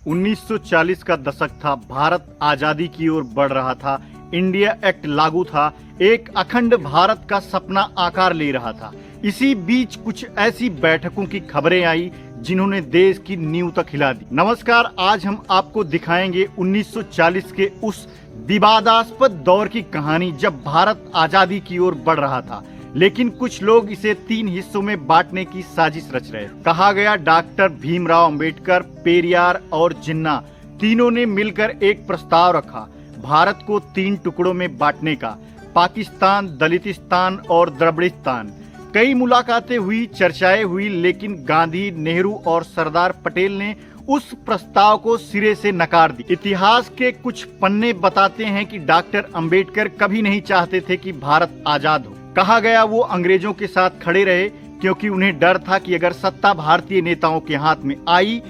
1940 का दशक था। भारत आजादी की ओर बढ़ रहा था। इंडिया एक्ट लागू था। एक अखंड भारत का सपना आकार ले रहा था। इसी बीच कुछ ऐसी बैठकों की खबरें आई जिन्होंने देश की नींव तक हिला दी। नमस्कार, आज हम आपको दिखाएंगे 1940 के उस विवादास्पद दौर की कहानी जब भारत आजादी की ओर बढ़ रहा था, लेकिन कुछ लोग इसे 3 हिस्सों में बांटने की साजिश रच रहे। कहा गया डॉक्टर भीमराव अंबेडकर, पेरियार और जिन्ना तीनों ने मिलकर एक प्रस्ताव रखा भारत को 3 टुकड़ों में बांटने का, पाकिस्तान, दलितिस्तान और द्रविड़िस्तान। कई मुलाकातें हुई, चर्चाएं हुई, लेकिन गांधी, नेहरू और सरदार पटेल ने उस प्रस्ताव को सिरे से नकार दी। इतिहास के कुछ पन्ने बताते हैं कि डॉक्टर अंबेडकर कभी नहीं चाहते थे कि भारत आजाद हो। कहा गया वो अंग्रेजों के साथ खड़े रहे क्योंकि उन्हें डर था कि अगर सत्ता भारतीय नेताओं के हाथ में आई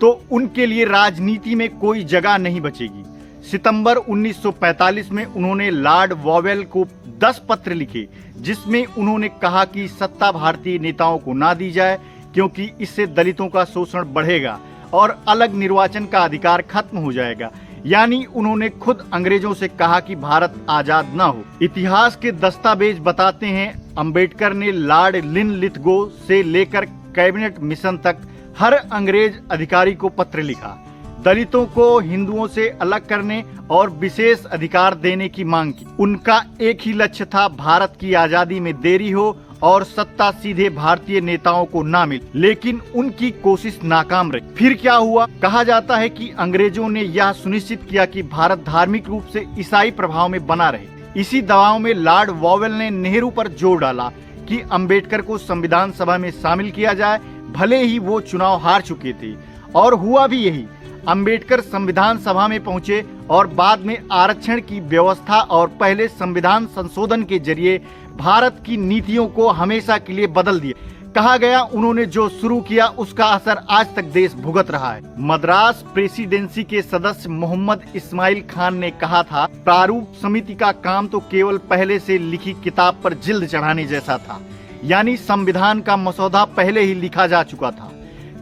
तो उनके लिए राजनीति में कोई जगह नहीं बचेगी। सितंबर 1945 में उन्होंने लॉर्ड वॉवेल को 10 पत्र लिखे जिसमें उन्होंने कहा कि सत्ता भारतीय नेताओं को ना दी जाए क्योंकि इससे दलितों का शोषण बढ़ेगा और अलग निर्वाचन का अधिकार खत्म हो जाएगा। यानी उन्होंने खुद अंग्रेजों से कहा कि भारत आजाद ना हो। इतिहास के दस्तावेज बताते हैं अंबेडकर ने लॉर्ड लिनलिथगो से लेकर कैबिनेट मिशन तक हर अंग्रेज अधिकारी को पत्र लिखा, दलितों को हिंदुओं से अलग करने और विशेष अधिकार देने की मांग की। उनका एक ही लक्ष्य था, भारत की आजादी में देरी हो और सत्ता सीधे भारतीय नेताओं को ना मिले, लेकिन उनकी कोशिश नाकाम रही। फिर क्या हुआ? कहा जाता है कि अंग्रेजों ने यह सुनिश्चित किया कि भारत धार्मिक रूप से ईसाई प्रभाव में बना रहे। इसी दबाव में लॉर्ड वॉवेल ने नेहरू पर जोर डाला कि अंबेडकर को संविधान सभा में शामिल किया जाए, भले ही वो चुनाव हार चुके थे। और हुआ भी यही। अंबेडकर संविधान सभा में पहुंचे और बाद में आरक्षण की व्यवस्था और पहले संविधान संशोधन के जरिए भारत की नीतियों को हमेशा के लिए बदल दिया। कहा गया उन्होंने जो शुरू किया उसका असर आज तक देश भुगत रहा है। मद्रास प्रेसिडेंसी के सदस्य मोहम्मद इस्माइल खान ने कहा था, प्रारूप समिति का काम तो केवल पहले से लिखी किताब पर जिल्द चढ़ाने जैसा था, यानी संविधान का मसौदा पहले ही लिखा जा चुका था।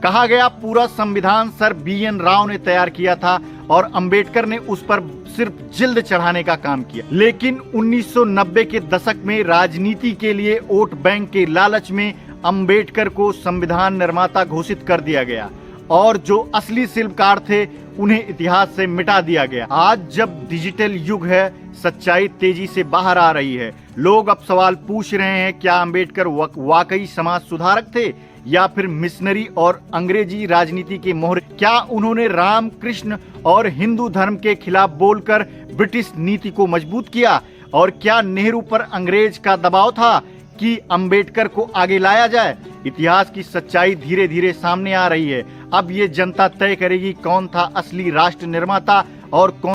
कहा गया पूरा संविधान सर BN राव ने तैयार किया था और अंबेडकर ने उस पर सिर्फ जिल्द चढ़ाने का काम किया। लेकिन 1990 के दशक में राजनीति के लिए वोट बैंक के लालच में अंबेडकर को संविधान निर्माता घोषित कर दिया गया और जो असली शिल्पकार थे उन्हें इतिहास से मिटा दिया गया। आज जब डिजिटल युग है, सच्चाई तेजी से बाहर आ रही है। लोग अब सवाल पूछ रहे हैं, क्या अंबेडकर वाकई समाज सुधारक थे या फिर मिशनरी और अंग्रेजी राजनीति के मोहरे? क्या उन्होंने राम, कृष्ण और हिंदू धर्म के खिलाफ बोलकर ब्रिटिश नीति को मजबूत किया? और क्या नेहरू पर अंग्रेज का दबाव था कि अंबेडकर को आगे लाया जाए? इतिहास की सच्चाई धीरे धीरे सामने आ रही है। अब ये जनता तय करेगी कौन था असली राष्ट्र निर्माता और कौन